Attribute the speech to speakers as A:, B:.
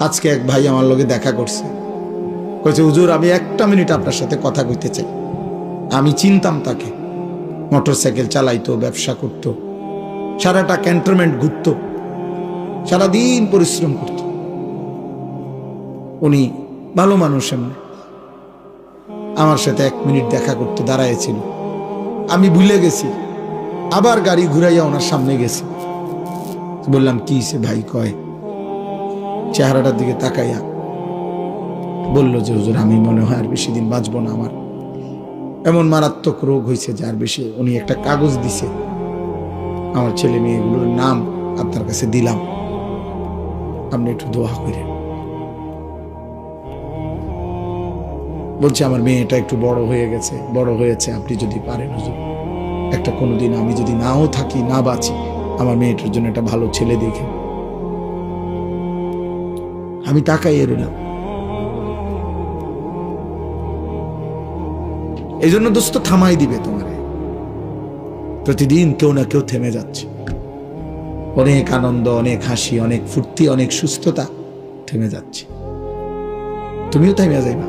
A: আজকে এক ভাই আমার লগে দেখা করছে, কইছে হুজুর আমি একটা মিনিট আপনার সাথে কথা কইতে চাই। আমি চিনতাম তাকে, মোটরসাইকেল চালাইতো, ব্যবসা করত, সারাটা ক্যান্টনমেন্ট ঘুরত, সারাদিন পরিশ্রম করত। উনি ভালো মানুষ, এমনি আমার সাথে এক মিনিট দেখা করতে দাঁড়াইছিল। আমি ভুলে গেছি, আবার গাড়ি ঘুরাইয়া ওনার সামনে গেছি। বললাম কি সে ভাই? কয় চেহারাটার দিকে তাকাইয়া বলল যে হুজুর আমি মনে হয় আর বেশি দিন বাঁচবো না, আমার এমন মারাত্মক রোগ হয়েছে যে আর বেশি। উনি একটা কাগজ দিছে, আমার ছেলে মেয়েগুলোর নাম আপনার কাছে দিলাম, আপনি একটু দোয়া করেন। বলছে আমার মেয়েটা একটু বড় হয়ে গেছে, বড় হয়েছে, আপনি যদি পারেন হুজুর একটা কোনোদিন আমি যদি নাও থাকি, না বাঁচি, আমার মেয়েটার জন্য একটা ভালো ছেলে দেখে। আমি তাকাইয়ে রইলাম। এই জন্য দোস্ত থামাই দিবে তোমারে। প্রতিদিন কেউ না কেউ থেমে যাচ্ছে, অনেক আনন্দ, অনেক হাসি, অনেক ফুর্তি, অনেক সুস্থতা থেমে যাচ্ছে। তুমিও থেমে যাইবা।